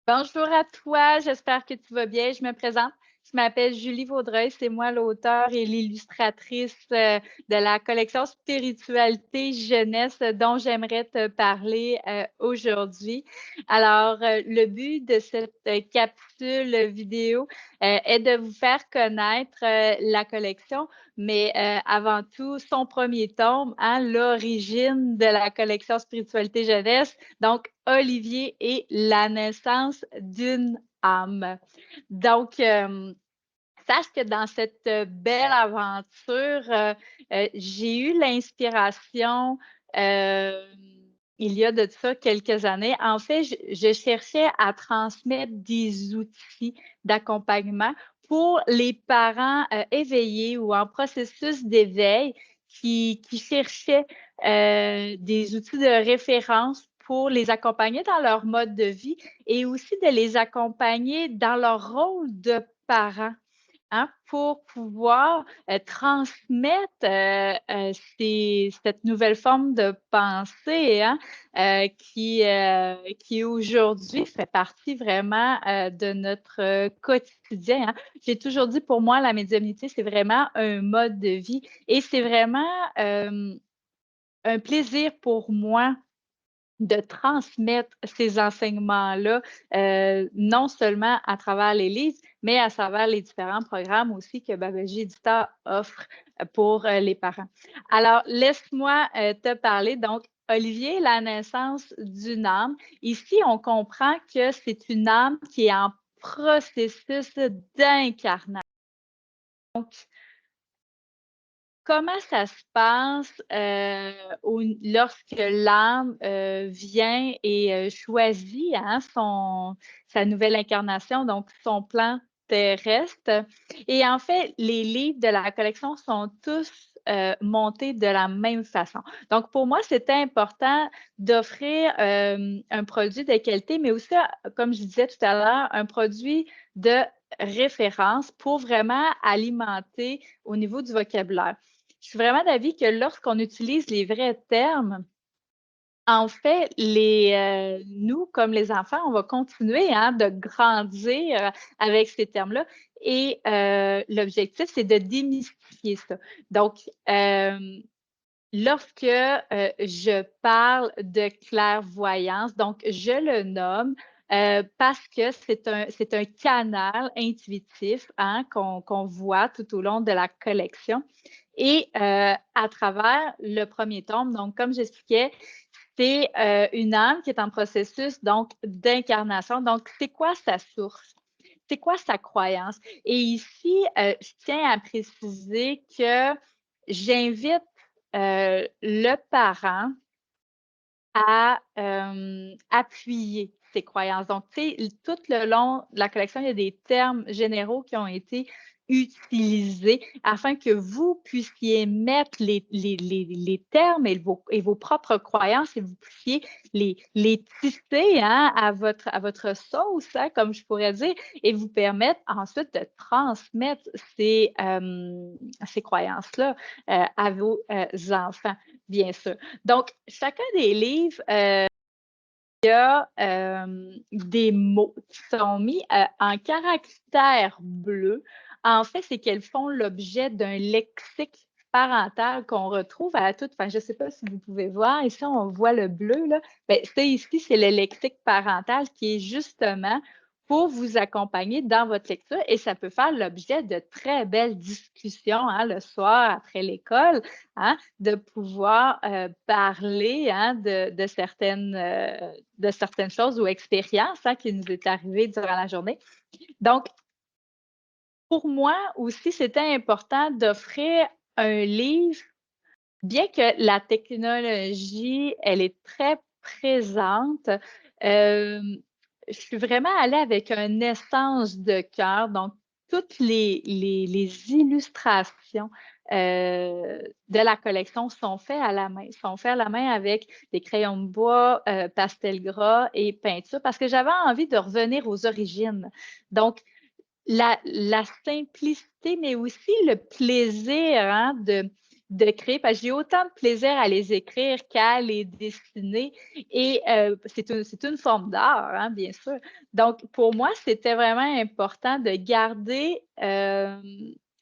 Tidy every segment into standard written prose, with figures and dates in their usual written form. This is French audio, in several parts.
Bonjour à toi, j'espère que tu vas bien. Je me présente, je m'appelle Julie Vaudreuil, c'est moi l'auteure et l'illustratrice de la collection Spiritualité Jeunesse dont j'aimerais te parler aujourd'hui. Alors, le but de cette capsule vidéo est de vous faire connaître la collection, mais avant tout, son premier tome, hein, l'origine de la collection Spiritualité Jeunesse. Donc, Olivier et la naissance d'une âme. Donc, sache que dans cette belle aventure, j'ai eu l'inspiration il y a de ça quelques années. En fait, je cherchais à transmettre des outils d'accompagnement pour les parents éveillés ou en processus d'éveil qui cherchaient des outils de référence pour les accompagner dans leur mode de vie et aussi de les accompagner dans leur rôle de parents. Hein, pour pouvoir transmettre cette nouvelle forme de pensée, hein, qui aujourd'hui fait partie vraiment de notre quotidien. Hein. J'ai toujours dit, pour moi, la médiumnité, c'est vraiment un mode de vie et c'est vraiment un plaisir pour moi de transmettre ces enseignements-là, non seulement à travers les livres, mais à travers les différents programmes aussi que Babaji Éditeur offre pour les parents. Alors, laisse-moi te parler. Donc, Olivier, la naissance d'une âme. Ici, on comprend que c'est une âme qui est en processus d'incarnation. Donc, comment ça se passe lorsque l'âme vient et choisit hein, sa nouvelle incarnation, donc son plan terrestre? Et en fait, les livres de la collection sont tous montés de la même façon. Donc, pour moi, c'était important d'offrir un produit de qualité, mais aussi, comme je disais tout à l'heure, un produit de référence pour vraiment alimenter au niveau du vocabulaire. Je suis vraiment d'avis que lorsqu'on utilise les vrais termes, en fait, nous, comme les enfants, on va continuer hein, de grandir avec ces termes-là. Et l'objectif, c'est de démystifier ça. Donc, lorsque je parle de clairvoyance, donc je le nomme parce que c'est un canal intuitif hein, qu'on voit tout au long de la collection. Et à travers le premier tome, donc comme j'expliquais, c'est une âme qui est en processus donc d'incarnation. Donc, c'est quoi sa source? C'est quoi sa croyance? Et ici, je tiens à préciser que j'invite le parent à appuyer ses croyances. Donc, tu sais, tout le long de la collection, il y a des termes généraux qui ont été utilisés afin que vous puissiez mettre les termes et vos propres croyances et vous puissiez les tisser hein, à votre sauce, hein, comme je pourrais dire, et vous permettre ensuite de transmettre ces croyances-là à vos enfants, bien sûr. Donc, chacun des livres, il y a des mots qui sont mis en caractère bleu. En fait, c'est qu'elles font l'objet d'un lexique parental qu'on retrouve à toute fin. Je ne sais pas si vous pouvez voir. Ici, on voit le bleu. Là. Bien, ici, c'est le lexique parental qui est justement pour vous accompagner dans votre lecture et ça peut faire l'objet de très belles discussions hein, le soir après l'école, hein, de pouvoir parler hein, de certaines choses ou expériences hein, qui nous est arrivées durant la journée. Donc, pour moi aussi, c'était important d'offrir un livre, bien que la technologie, elle est très présente. euh, je suis vraiment allée avec une essence de cœur. Donc, toutes les illustrations de la collection sont faites à la main. Sont faites à la main avec des crayons de bois, pastel gras et peinture parce que j'avais envie de revenir aux origines. Donc, la simplicité, mais aussi le plaisir hein, de créer, parce que j'ai autant de plaisir à les écrire qu'à les dessiner et c'est une forme d'art, hein, bien sûr. Donc pour moi, c'était vraiment important de garder,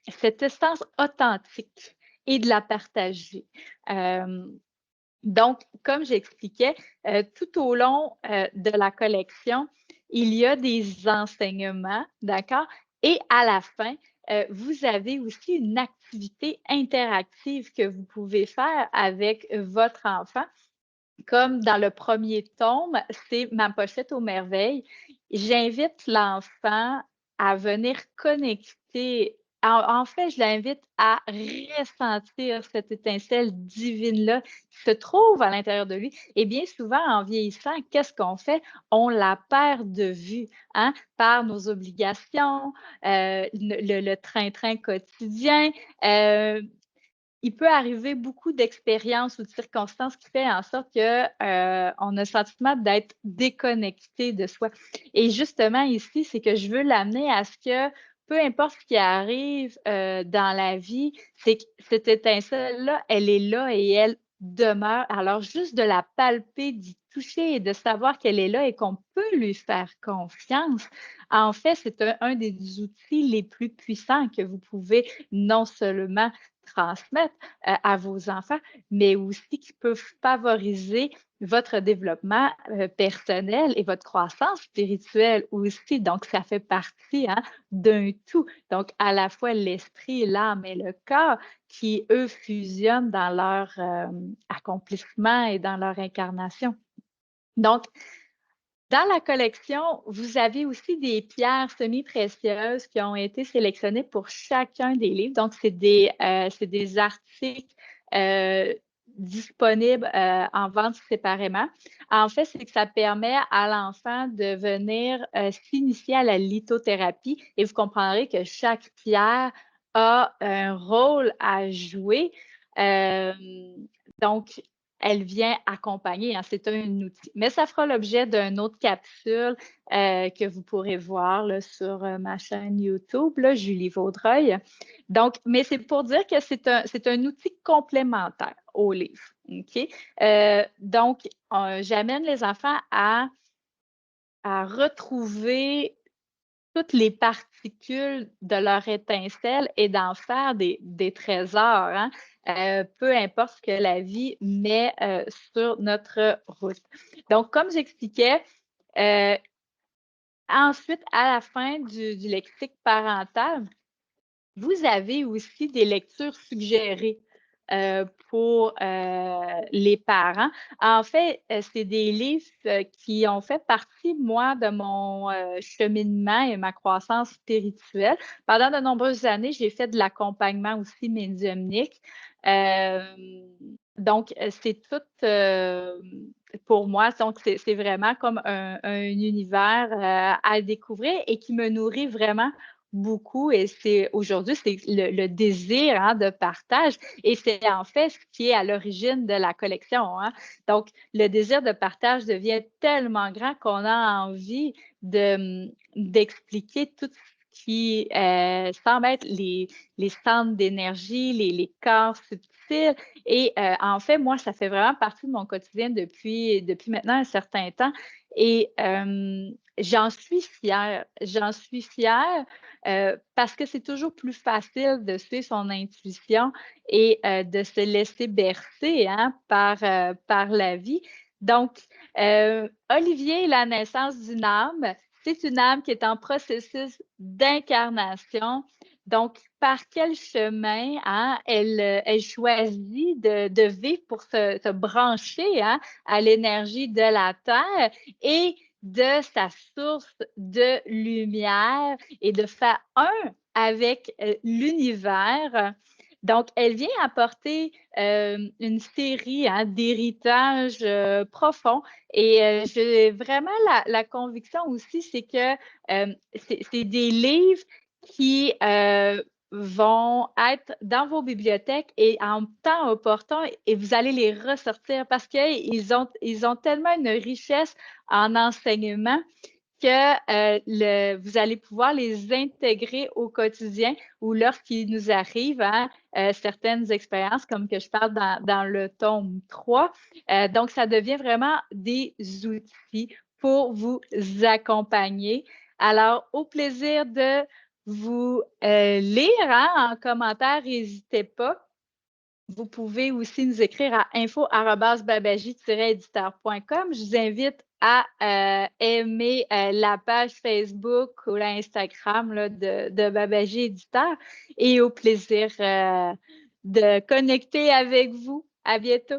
cette essence authentique et de la partager. Hem donc, comme j'expliquais, tout au long, de la collection, il y a des enseignements, d'accord? Et à la fin, vous avez aussi une activité interactive que vous pouvez faire avec votre enfant. Comme dans le premier tome, c'est Ma pochette aux merveilles. J'invite l'enfant à venir connecter. En fait, je l'invite à ressentir cette étincelle divine-là qui se trouve à l'intérieur de lui. Et bien souvent, en vieillissant, qu'est-ce qu'on fait? On la perd de vue, hein, par nos obligations, le train-train quotidien. euh, il peut arriver beaucoup d'expériences ou de circonstances qui fait en sorte que, on a le sentiment d'être déconnecté de soi. Et justement ici, c'est que je veux l'amener à ce que, peu importe ce qui arrive, dans la vie, c'est que cette étincelle-là, elle est là et elle demeure. Alors juste de la palper, d'y toucher et de savoir qu'elle est là et qu'on peut lui faire confiance, en fait, c'est un des outils les plus puissants que vous pouvez non seulement transmettre, à vos enfants, mais aussi qui peuvent favoriser votre développement, personnel et votre croissance spirituelle aussi. Donc ça fait partie, hein, d'un tout. Donc à la fois l'esprit, l'âme et le corps qui, eux, fusionnent dans leur, accomplissement et dans leur incarnation. Donc dans la collection, vous avez aussi des pierres semi-précieuses qui ont été sélectionnées pour chacun des livres. Donc, c'est des articles disponibles en vente séparément. En fait, c'est que ça permet à l'enfant de venir s'initier à la lithothérapie et vous comprendrez que chaque pierre a un rôle à jouer. Euh, donc, elle vient accompagner, hein, c'est un outil. Mais ça fera l'objet d'une autre capsule que vous pourrez voir là, sur ma chaîne YouTube, là, Julie Vaudreuil. Donc, mais c'est pour dire que c'est un outil complémentaire au livre. OK? Donc, j'amène les enfants à retrouver toutes les particules de leur étincelle et d'en faire des trésors, hein, peu importe ce que la vie met, sur notre route. Donc comme j'expliquais, heu, ensuite à la fin du lexique parental, vous avez aussi des lectures suggérées, pour, les parents. En fait, c'est des livres, qui ont fait partie, moi, de mon, cheminement et ma croissance spirituelle. Pendant de nombreuses années, j'ai fait de l'accompagnement aussi médiumnique. Donc, c'est tout, pour moi, donc c'est vraiment comme un univers, à découvrir et qui me nourrit vraiment beaucoup et c'est aujourd'hui, c'est le désir, hein, de partage et c'est en fait ce qui est à l'origine de la collection, hein. Donc le désir de partage devient tellement grand qu'on a envie d'expliquer tout ce qui, semble être les centres d'énergie, les corps subtils et en fait, moi, ça fait vraiment partie de mon quotidien depuis maintenant un certain temps et j'en suis fière. J'en suis fière, parce que c'est toujours plus facile de suivre son intuition et de se laisser bercer, hein, par la vie. Donc, Olivier, la naissance d'une âme, c'est une âme qui est en processus d'incarnation. Donc, par quel chemin, hein, elle choisit de vivre pour se brancher, hein, à l'énergie de la Terre et de sa source de lumière et de faire un avec l'univers. Donc, elle vient apporter une série, hein, d'héritages profonds. Et j'ai vraiment la conviction aussi, c'est que c'est des livres qui vont être dans vos bibliothèques et en temps opportun, et vous allez les ressortir parce qu'ils ont tellement une richesse en enseignement que vous allez pouvoir les intégrer au quotidien ou lorsqu'il nous arrive certaines expériences, comme que je parle dans le tome 3. Donc, ça devient vraiment des outils pour vous accompagner. Alors, au plaisir de vous lire en commentaire, n'hésitez pas. Vous pouvez aussi nous écrire à info@babagie-éditeur.com. Je vous invite à aimer la page Facebook ou l'Instagram de Babagie Éditeur et au plaisir de connecter avec vous. À bientôt.